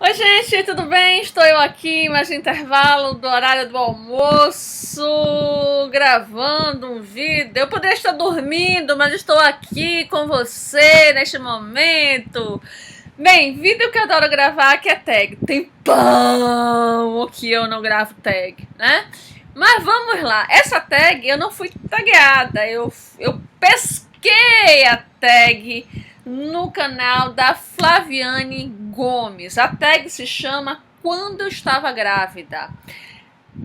Oi, gente, tudo bem? Estou eu aqui, mais no intervalo do horário do almoço, gravando um vídeo. Eu poderia estar dormindo, mas estou aqui com você neste momento. Bem, vídeo que eu adoro gravar que é tag. Tem pão que eu não gravo tag, né? Mas vamos lá. Essa tag eu não fui tagueada, eu pesquei a tag no canal da Flaviane Gomes. A tag se chama Quando Eu Estava Grávida.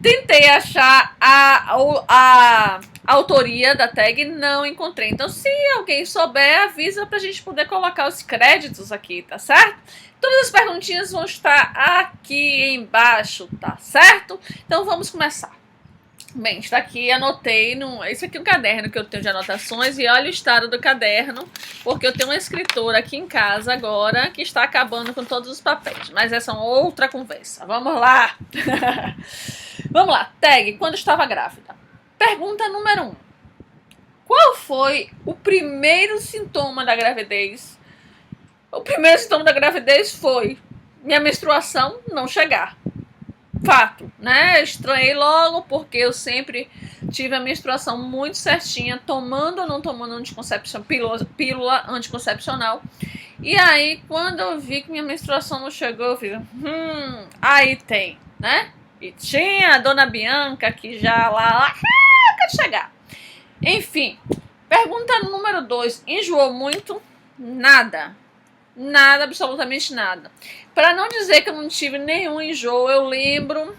Tentei achar a autoria da tag, não encontrei. Então, se alguém souber, avisa pra gente poder colocar os créditos aqui, tá certo? Todas as perguntinhas vão estar aqui embaixo, tá certo? Então, vamos começar. Bem, está aqui, anotei. Esse aqui é um caderno que eu tenho de anotações. E olha o estado do caderno, porque eu tenho uma escritora aqui em casa agora que está acabando com todos os papéis. Mas essa é uma outra conversa. Vamos lá! Vamos lá, tag, quando estava grávida. Pergunta número 1. Qual foi o primeiro sintoma da gravidez? O primeiro sintoma da gravidez foi minha menstruação não chegar. Fato, né? Estranhei logo porque eu sempre tive a menstruação muito certinha, tomando ou não tomando anticoncepção, pílula anticoncepcional. E aí, quando eu vi que minha menstruação não chegou, eu fiz, aí tem, né? E tinha a dona Bianca que já lá quer chegar. Enfim, pergunta número 2, enjoou muito? Nada. Nada, absolutamente nada. Para não dizer que eu não tive nenhum enjoo, eu lembro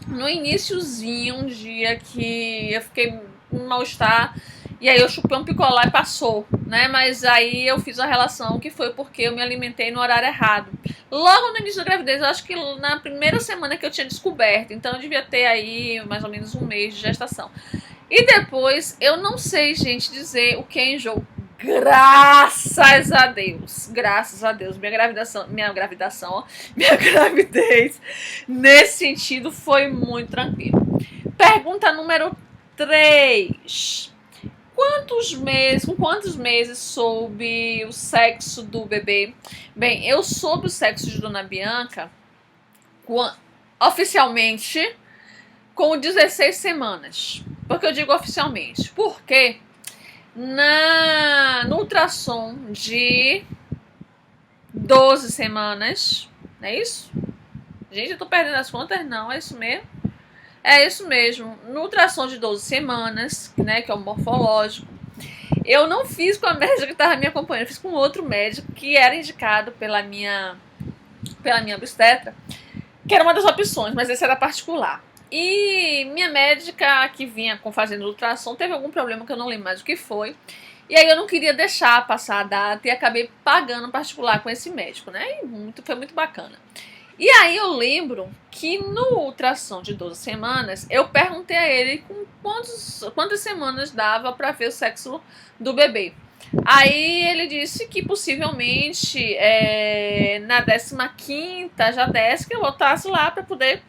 no iniciozinho, um dia que eu fiquei com mal-estar, e aí eu chupei um picolé e passou, né? Mas aí eu fiz a relação que foi porque eu me alimentei no horário errado. Logo no início da gravidez, eu acho que na primeira semana que eu tinha descoberto, então eu devia ter aí mais ou menos um mês de gestação. E depois, eu não sei, gente, dizer o que é enjoo. Graças a Deus, minha gravidez, nesse sentido, foi muito tranquila. Pergunta número 3. Com quantos meses soube o sexo do bebê? Bem, eu soube o sexo de Dona Bianca oficialmente com 16 semanas. Por que eu digo oficialmente? Porque no ultrassom de 12 semanas, não é isso? Gente, eu tô perdendo as contas? Não, é isso mesmo? É isso mesmo. No ultrassom de 12 semanas, né, que é o morfológico, eu não fiz com a médica que estava me acompanhando, eu fiz com outro médico que era indicado pela minha obstetra, que era uma das opções, mas esse era particular. E minha médica que vinha fazendo ultrassom teve algum problema que eu não lembro mais o que foi. E aí eu não queria deixar passar a data e acabei pagando particular com esse médico, né? E foi muito bacana. E aí eu lembro que no ultrassom de 12 semanas, eu perguntei a ele com quantas semanas dava para ver o sexo do bebê. Aí ele disse que possivelmente na 15ª já desse que eu voltasse lá para poder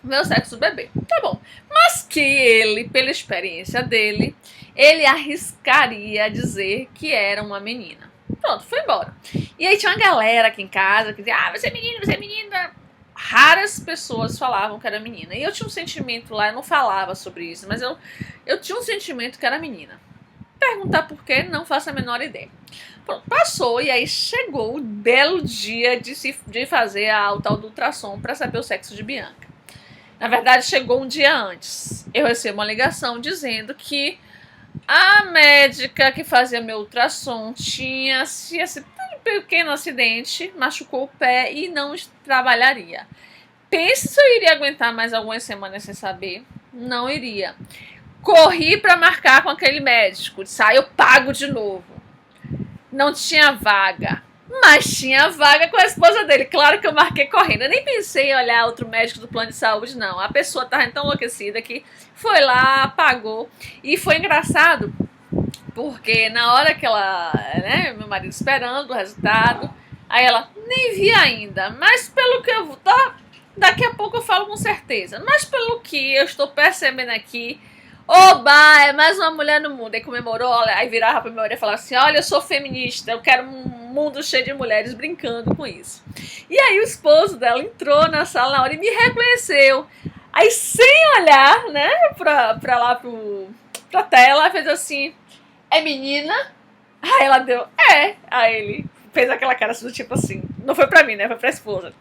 ver o sexo do bebê. Tá bom. Mas que ele, pela experiência dele, ele arriscaria dizer que era uma menina. Pronto, foi embora. E aí tinha uma galera aqui em casa que dizia, você é menina, você é menina. Raras pessoas falavam que era menina. E eu tinha um sentimento lá, eu não falava sobre isso, mas eu tinha um sentimento que era menina. Perguntar por quê, não faço a menor ideia. Pronto, passou e aí chegou o belo dia de fazer o tal do ultrassom para saber o sexo de Bianca. Na verdade, chegou um dia antes. Eu recebi uma ligação dizendo que a médica que fazia meu ultrassom tinha um pequeno acidente, machucou o pé e não trabalharia. Pense se eu iria aguentar mais algumas semanas sem saber. Não iria. Corri para marcar com aquele médico. Disse, eu pago de novo. Não tinha vaga. Mas tinha vaga com a esposa dele. Claro que eu marquei correndo. Eu nem pensei em olhar outro médico do plano de saúde, não. A pessoa estava tão enlouquecida que foi lá, pagou. E foi engraçado, porque na hora que ela, né, meu marido esperando o resultado, aí ela, nem vi ainda, mas pelo que eu daqui a pouco eu falo com certeza. Mas pelo que eu estou percebendo aqui, Oba, é mais uma mulher no mundo. Aí comemorou, aí virava pra minha orelha e falava assim, olha, eu sou feminista, eu quero um mundo cheio de mulheres, brincando com isso. E aí o esposo dela entrou na sala na hora e me reconheceu. Aí sem olhar, né, pra lá pra tela, fez assim, é menina? Aí ela deu, é. Aí ele fez aquela cara do tipo assim, não foi pra mim, né, foi pra esposa.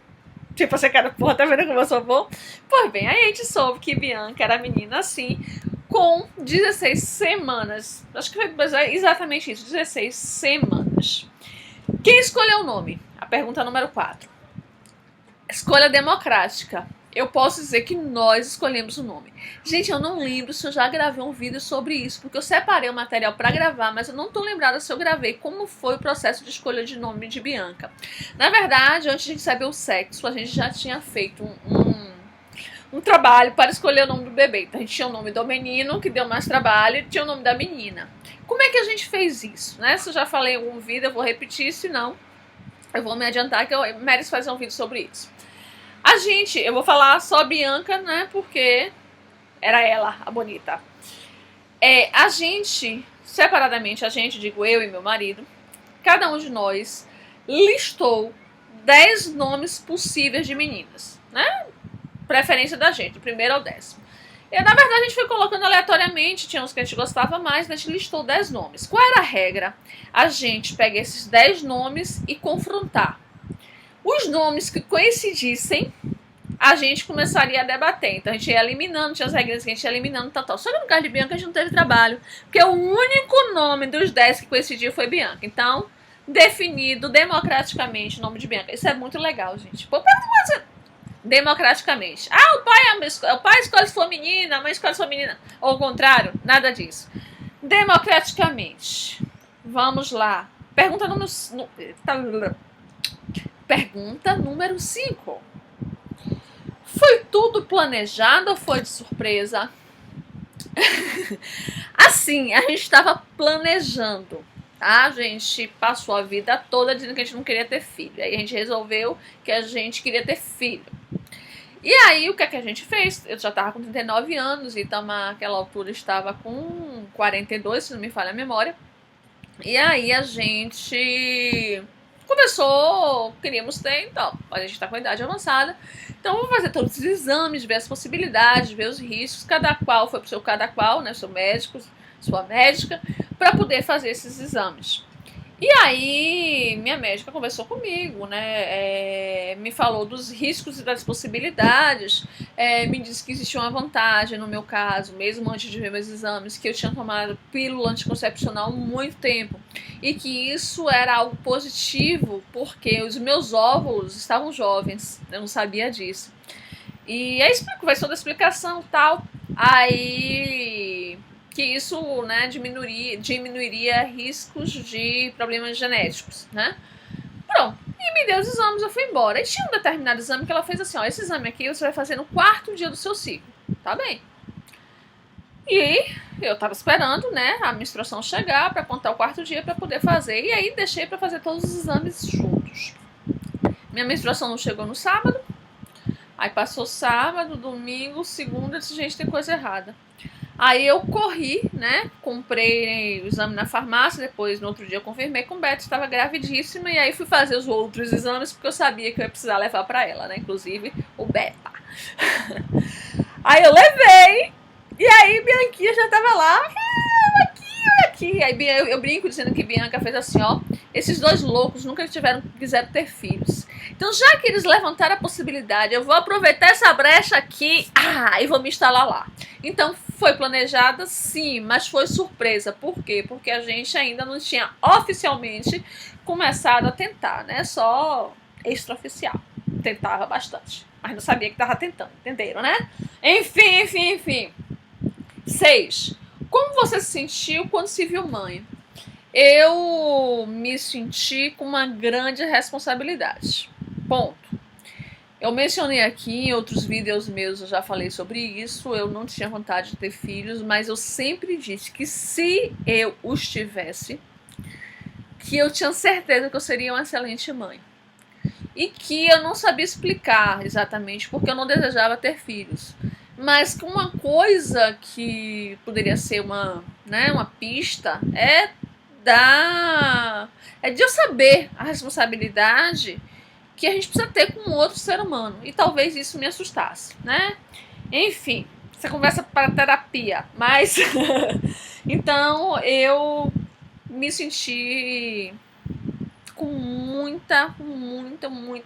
Tipo assim, cara, porra, tá vendo como eu sou bom? Pois bem, aí a gente soube que Bianca era menina assim, com 16 semanas. Acho que foi exatamente isso, 16 semanas. Quem escolheu o nome? A pergunta número 4. Escolha democrática. Eu posso dizer que nós escolhemos o nome. Gente, eu não lembro se eu já gravei um vídeo sobre isso, porque eu separei o material para gravar, mas eu não tô lembrada se eu gravei como foi o processo de escolha de nome de Bianca. Na verdade, antes de saber o sexo, a gente já tinha feito um trabalho para escolher o nome do bebê. Então a gente tinha o nome do menino, que deu mais trabalho, e tinha o nome da menina. Como é que a gente fez isso? Né? Se eu já falei em algum vídeo, eu vou repetir, se não, eu vou me adiantar que eu mereço fazer um vídeo sobre isso. Eu vou falar só Bianca, né, porque era ela, a bonita. A gente, separadamente, digo eu e meu marido, cada um de nós listou 10 nomes possíveis de meninas, né? Preferência da gente, do primeiro ao 10º. E, na verdade, a gente foi colocando aleatoriamente, tinha uns que a gente gostava mais, mas a gente listou 10 nomes. Qual era a regra? A gente pega esses 10 nomes e confrontar. Os nomes que coincidissem, a gente começaria a debater. Então a gente ia eliminando, tinha as regras que a gente ia eliminando, tal. Só que no caso de Bianca a gente não teve trabalho, porque o único nome dos 10 que coincidiu foi Bianca. Então, definido democraticamente o nome de Bianca. Isso é muito legal, gente. Pô, democraticamente. O pai escolhe se for menina, a mãe escolhe se for menina. Ou o contrário, nada disso. Democraticamente. Vamos lá. Pergunta número 5. Foi tudo planejado ou foi de surpresa? Assim, a gente estava planejando, tá? A gente passou a vida toda dizendo que a gente não queria ter filho. Aí a gente resolveu que a gente queria ter filho. E aí, o que é que a gente fez? Eu já estava com 39 anos, então naquela altura estava com 42, se não me falha a memória. E aí a gente começou, queríamos ter, então, a gente está com a idade avançada, então vamos fazer todos os exames, ver as possibilidades, ver os riscos, cada qual foi pro seu cada qual, né, seu médico, sua médica, para poder fazer esses exames. E aí, minha médica conversou comigo, né, me falou dos riscos e das possibilidades, me disse que existia uma vantagem no meu caso, mesmo antes de ver meus exames, que eu tinha tomado pílula anticoncepcional há muito tempo, e que isso era algo positivo, porque os meus óvulos estavam jovens, eu não sabia disso. E aí vai toda a explicação e tal, aí que isso, né, diminuiria riscos de problemas genéticos, né? Pronto, e me deu os exames, eu fui embora. E tinha um determinado exame que ela fez assim, ó, esse exame aqui você vai fazer no 4º dia do seu ciclo, tá bem? E eu tava esperando, né, a menstruação chegar para contar o 4º dia para poder fazer, e aí deixei para fazer todos os exames juntos. Minha menstruação não chegou no sábado, aí passou sábado, domingo, segunda, disse, gente, tem coisa errada. Aí eu corri, né, comprei o exame na farmácia, depois no outro dia eu confirmei com o Beto, estava gravidíssima, e aí fui fazer os outros exames, porque eu sabia que eu ia precisar levar para ela, né, inclusive o Beta. Aí eu levei, e aí Bianquinha já tava lá, aqui. Aí eu brinco dizendo que Bianca fez assim, ó, esses dois loucos nunca quiseram ter filhos. Então, já que eles levantaram a possibilidade, eu vou aproveitar essa brecha aqui e vou me instalar lá. Então, foi planejada, sim, mas foi surpresa. Por quê? Porque a gente ainda não tinha oficialmente começado a tentar, né? Só extraoficial. Tentava bastante, mas não sabia que estava tentando, entenderam, né? Enfim. 6. Como você se sentiu quando se viu mãe? Eu me senti com uma grande responsabilidade. Ponto. Eu mencionei aqui em outros vídeos meus, eu já falei sobre isso, eu não tinha vontade de ter filhos, mas eu sempre disse que se eu os tivesse, que eu tinha certeza que eu seria uma excelente mãe. E que eu não sabia explicar exatamente porque eu não desejava ter filhos. Mas uma coisa que poderia ser uma pista é de eu saber a responsabilidade que a gente precisa ter com outro ser humano. E talvez isso me assustasse, né? Enfim, essa conversa para terapia. Mas então eu me senti com muita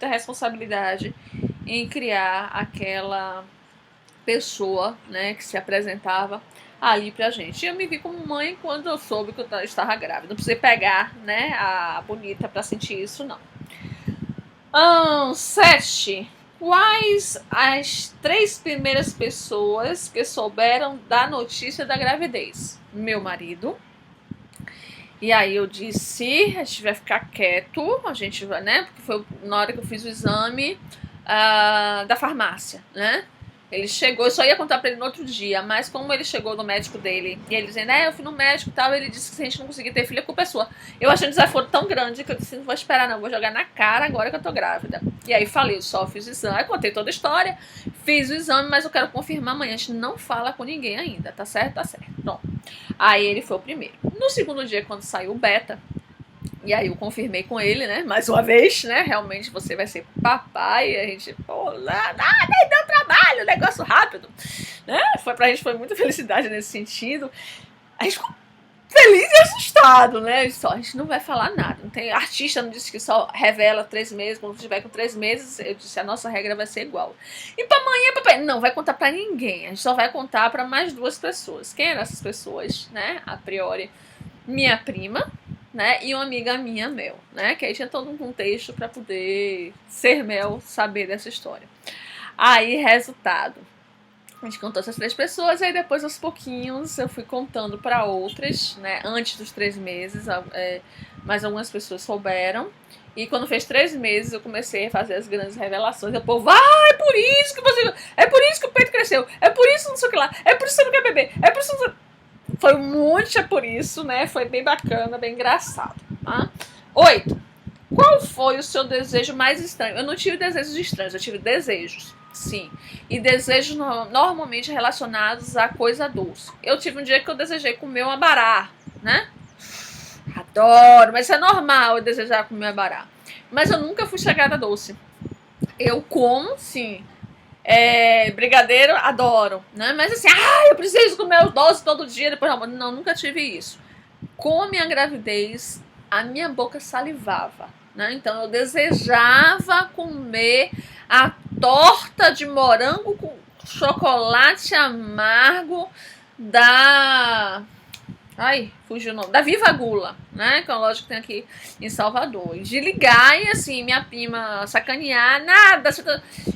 responsabilidade em criar aquela pessoa, né, que se apresentava ali pra gente. E eu me vi como mãe quando eu soube que eu estava grávida. Não precisei pegar, né, a bonita pra sentir isso, não. 7. Quais as 3 primeiras pessoas que souberam da notícia da gravidez? Meu marido. E aí eu disse, a gente vai ficar quieto, a gente vai, né, porque foi na hora que eu fiz o exame da farmácia, né? Ele chegou, eu só ia contar pra ele no outro dia, mas como ele chegou no médico dele, e ele dizendo, eu fui no médico e tal, ele disse que se a gente não conseguir ter filho, a culpa é sua. Eu achei um desaforo tão grande que eu disse, não vou esperar não, vou jogar na cara agora que eu tô grávida. E aí falei, eu só fiz o exame, aí contei toda a história, fiz o exame, mas eu quero confirmar amanhã, a gente não fala com ninguém ainda, tá certo? Tá certo. Bom, aí ele foi o primeiro. No segundo dia, quando saiu o beta, e aí eu confirmei com ele, né, mais uma vez, né, realmente você vai ser papai, e a gente, pô, nem deu trabalho, negócio rápido, né, pra gente foi muita felicidade nesse sentido, a gente ficou feliz e assustado, né, a gente não vai falar nada, não tem, artista não disse que só revela 3 meses, quando tiver com 3 meses, eu disse, a nossa regra vai ser igual. E pra amanhã, papai, não vai contar pra ninguém, a gente só vai contar pra mais 2 pessoas. Quem eram essas pessoas, né, a priori, minha prima, né, e uma amiga minha, Mel, né, que aí tinha todo um contexto para poder ser Mel, saber dessa história. Aí, resultado, a gente contou essas 3 pessoas, aí depois aos pouquinhos eu fui contando para outras, né, antes dos 3 meses, mas algumas pessoas souberam, e quando fez 3 meses eu comecei a fazer as grandes revelações, o povo, é por isso que você, é por isso que o peito cresceu, é por isso não sei o que lá, é por isso que você não quer beber, é por isso que você... Foi muito por isso, né? Foi bem bacana, bem engraçado. Tá? 8. Qual foi o seu desejo mais estranho? Eu não tive desejos estranhos, eu tive desejos, sim. E desejos normalmente relacionados a coisa doce. Eu tive um dia que eu desejei comer um abará, né? Adoro, mas isso é normal eu desejar comer um abará. Mas eu nunca fui chegada a doce. Eu como, sim. Brigadeiro, adoro, né? Mas assim, eu preciso comer os doces todo dia depois do almoço. Não, nunca tive isso. Com a minha gravidez, a minha boca salivava, né? Então eu desejava comer a torta de morango com chocolate amargo da... fugiu o nome. Da Viva Gula, né? Que é uma loja que tem aqui em Salvador. E de ligar e assim, minha prima sacanear, nada.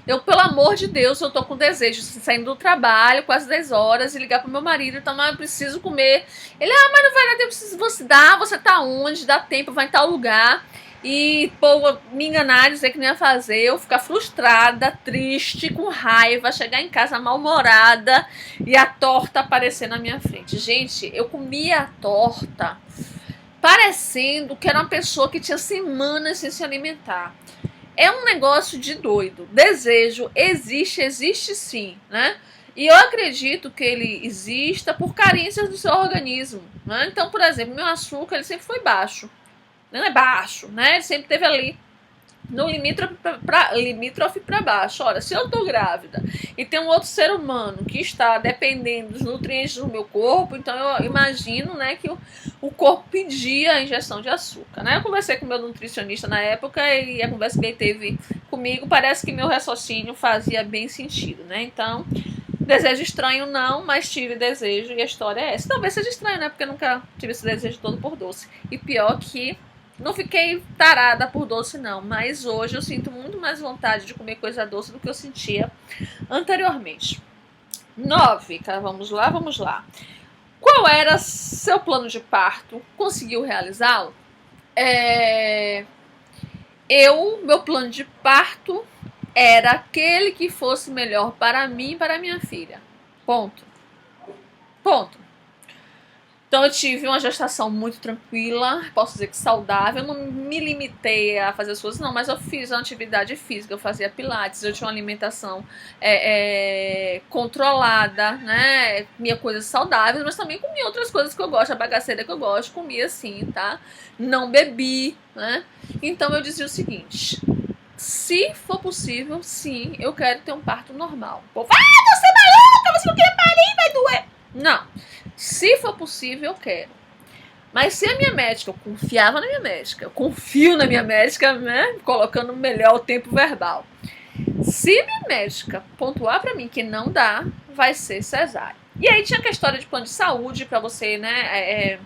Eu, pelo amor de Deus, eu tô com desejo, saindo do trabalho, quase 10 horas, e ligar pro meu marido, então, eu preciso comer. Ele, mas não vai dar tempo, você tá onde? Dá tempo, vai em tal lugar. E, pô, me enganar, dizer que não ia fazer, eu ficar frustrada, triste, com raiva, chegar em casa mal-humorada e a torta aparecer na minha frente. Gente, eu comia a torta parecendo que era uma pessoa que tinha semanas sem se alimentar. É um negócio de doido. Desejo existe sim, né? E eu acredito que ele exista por carências do seu organismo, né? Então, por exemplo, meu açúcar ele sempre foi baixo. Não é baixo, né? Ele sempre esteve ali no limítrofe para baixo. Olha, se eu tô grávida e tem um outro ser humano que está dependendo dos nutrientes do meu corpo, então eu imagino, né, que o corpo pedia a injeção de açúcar, né? Eu conversei com o meu nutricionista na época e a conversa que ele teve comigo parece que meu raciocínio fazia bem sentido, né? Então, desejo estranho não, mas tive desejo e a história é essa. Talvez seja estranho, né? Porque eu nunca tive esse desejo todo por doce. E pior que não fiquei tarada por doce, não. Mas hoje eu sinto muito mais vontade de comer coisa doce do que eu sentia anteriormente. 9, cara, vamos lá. Qual era seu plano de parto? Conseguiu realizá-lo? Meu plano de parto era aquele que fosse melhor para mim e para minha filha. Ponto. Então eu tive uma gestação muito tranquila, posso dizer que saudável. Eu não me limitei a fazer as coisas, não, mas eu fiz uma atividade física, eu fazia pilates, eu tinha uma alimentação controlada, né? Comia coisas saudáveis, mas também comia outras coisas que eu gosto, a bagaceira que eu gosto, comia sim, tá? Não bebi, né? Então eu dizia o seguinte: se for possível, sim, eu quero ter um parto normal. O povo, você é maluca, você não quer parir, vai doer. Não. Se for possível, eu quero. Mas se a minha médica, eu confiava na minha médica, eu confio na minha médica, né? Colocando melhor o tempo verbal. Se minha médica pontuar pra mim que não dá, vai ser cesárea. E aí tinha que a história de plano de saúde pra você, né?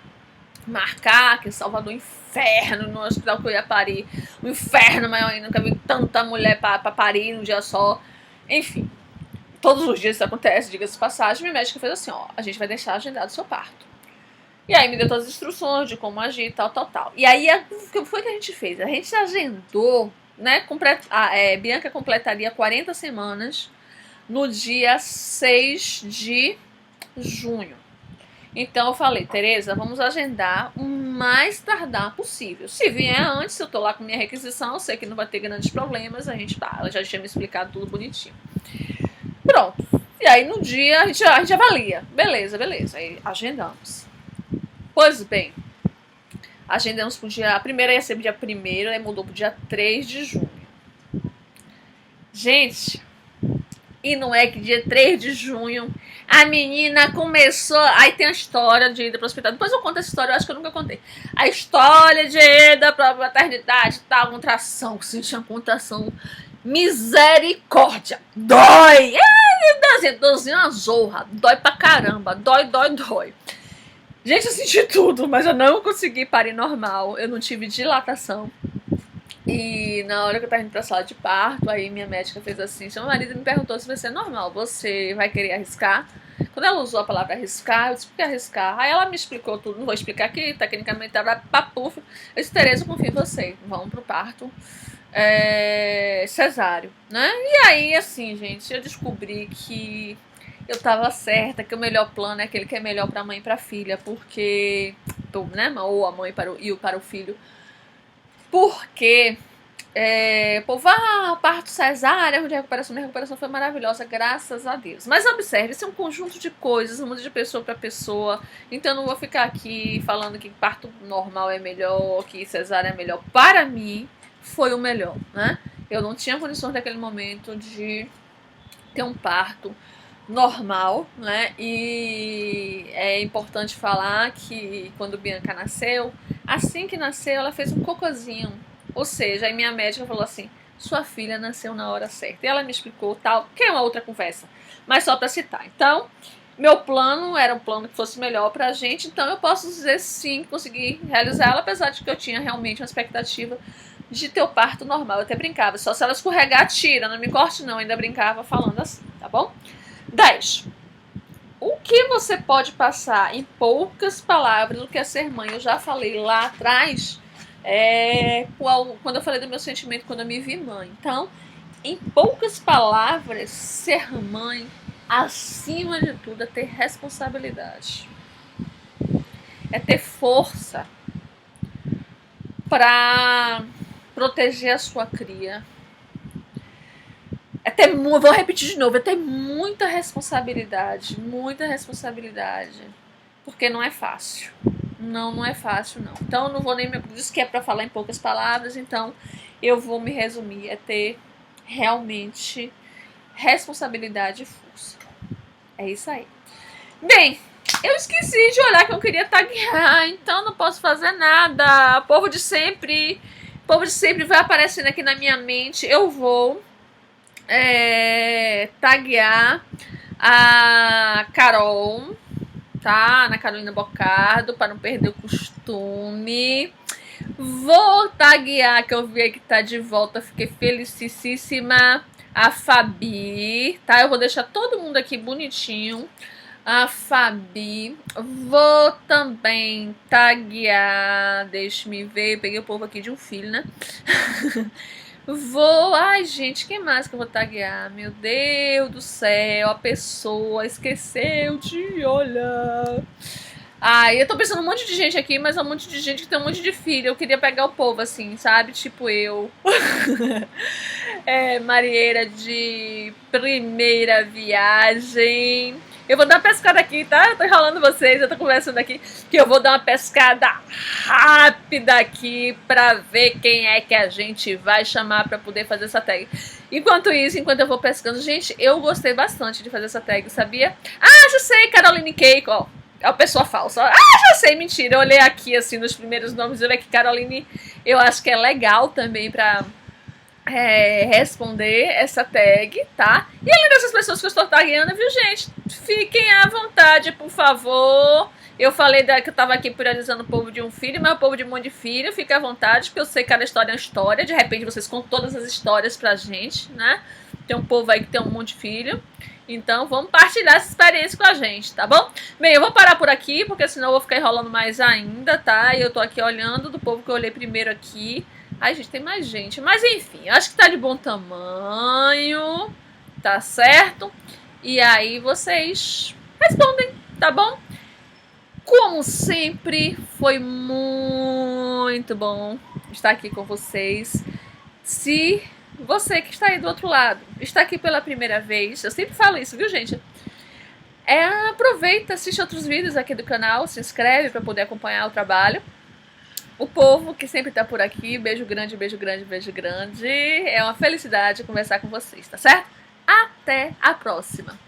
Marcar, que Salvador inferno, no hospital que eu ia parir. Um inferno maior ainda, nunca vi tanta mulher pra parir num dia só. Enfim. Todos os dias isso acontece, diga-se de passagem. Minha médica fez assim, ó, a gente vai deixar agendado o seu parto. E aí me deu todas as instruções de como agir, tal. E aí, o que foi que a gente fez? A gente agendou, né, Bianca completaria 40 semanas no dia 6 de junho. Então eu falei, Tereza, vamos agendar o mais tardar possível. Se vier antes, eu tô lá com minha requisição, eu sei que não vai ter grandes problemas, ela já tinha me explicado tudo bonitinho. Pronto. E aí no dia a gente avalia. Beleza. Aí agendamos. Pois bem, agendamos pro dia. A primeira ia ser pro dia 1º, aí mudou pro dia 3 de junho. Gente, e não é que dia 3 de junho a menina começou. Aí tem a história de ida pro hospital. Depois eu conto essa história, eu acho que eu nunca contei. A história de ida pra maternidade, tal, contração. Que senti uma contração. Misericórdia, dói! Meu Deus, uma zorra, dói pra caramba, dói. Gente, eu senti tudo, mas eu não consegui parir normal, eu não tive dilatação. E na hora que eu tava indo pra sala de parto, aí minha médica fez assim, seu marido me perguntou se vai ser normal, você vai querer arriscar? Quando ela usou a palavra arriscar, eu disse, por que arriscar? Aí ela me explicou tudo, não vou explicar aqui, tecnicamente tava papufo. Eu disse, Tereza, eu confio em você, vamos pro parto. Cesáreo, né? E aí, assim, gente, eu descobri que eu tava certa, que o melhor plano é aquele que é melhor pra mãe e pra filha, porque, né, ou a mãe para o filho, porque povo, parto cesárea, minha recuperação foi maravilhosa, graças a Deus. Mas observe, isso é um conjunto de coisas, muda de pessoa para pessoa, então eu não vou ficar aqui falando que parto normal é melhor, que cesárea é melhor. Para mim, foi o melhor, né? Eu não tinha condições naquele momento de ter um parto normal, né? E é importante falar que quando Bianca nasceu, assim que nasceu, ela fez um cocôzinho. Ou seja, aí minha médica falou assim, sua filha nasceu na hora certa. E ela me explicou tal, que é uma outra conversa, mas só para citar. Então, meu plano era um plano que fosse melhor pra gente, então eu posso dizer sim, consegui realizá-lo, apesar de que eu tinha realmente uma expectativa de ter o parto normal. Eu até brincava, só se ela escorregar, tira, não me corte não, ainda brincava falando assim, tá bom? 10. O que você pode passar em poucas palavras do que é ser mãe? Eu já falei lá atrás, quando eu falei do meu sentimento quando eu me vi mãe. Então, em poucas palavras, ser mãe, acima de tudo, é ter responsabilidade. É ter força para proteger a sua cria. Vou repetir de novo, é ter muita responsabilidade, porque não é fácil. Não é fácil, não. Então, eu não vou nem... Diz que é para falar em poucas palavras, então eu vou me resumir, é ter realmente responsabilidade e força. É isso aí. Bem, eu esqueci de olhar que eu queria taguear, então não posso fazer nada. Povo de sempre vai aparecendo aqui na minha mente. Eu vou taguear a Carol, tá? Ana Carolina Bocardo, para não perder o costume. Vou taguear, que eu vi que tá de volta, fiquei felicíssima, a Fabi, tá? Eu vou deixar todo mundo aqui bonitinho. A Fabi. Vou também taguear, deixa-me ver, peguei o povo aqui de um filho, né? Ai, gente, quem mais que eu vou taguear? Meu Deus do céu, a pessoa esqueceu de olhar. Ai, eu tô pensando um monte de gente aqui, mas é um monte de gente que tem um monte de filho. Eu queria pegar o povo assim, sabe? Tipo eu. Marinheira de primeira viagem. Eu vou dar uma pescada aqui, tá? Eu tô enrolando vocês, eu tô conversando aqui. Que eu vou dar uma pescada rápida aqui pra ver quem é que a gente vai chamar pra poder fazer essa tag. Enquanto isso, enquanto eu vou pescando, gente, eu gostei bastante de fazer essa tag, sabia? Ah, já sei, Caroline Cake, ó. É uma pessoa falsa. Ah, já sei, mentira. Eu olhei aqui, assim, nos primeiros nomes, eu vi que Caroline, eu acho que é legal também pra responder essa tag, tá? E além dessas pessoas que eu estou tagueando, viu, gente? Fiquem à vontade, por favor. Eu falei que eu tava aqui priorizando o povo de um filho, mas o povo de um monte de filho, fica à vontade, porque eu sei que cada história é uma história. De repente vocês contam todas as histórias pra gente, né? Tem um povo aí que tem um monte de filho. Então vamos partilhar essa experiência com a gente, tá bom? Bem, eu vou parar por aqui, porque senão eu vou ficar enrolando mais ainda, tá? E eu tô aqui olhando do povo que eu olhei primeiro aqui. Ai, gente, tem mais gente. Mas enfim, acho que tá de bom tamanho, tá certo? E aí vocês respondem, tá bom? Como sempre, foi muito bom estar aqui com vocês. Se você que está aí do outro lado está aqui pela primeira vez, eu sempre falo isso, viu, gente? Aproveita, assiste outros vídeos aqui do canal, se inscreve para poder acompanhar o trabalho. O povo que sempre tá por aqui, beijo grande, beijo grande, beijo grande. É uma felicidade conversar com vocês, tá certo? Até a próxima.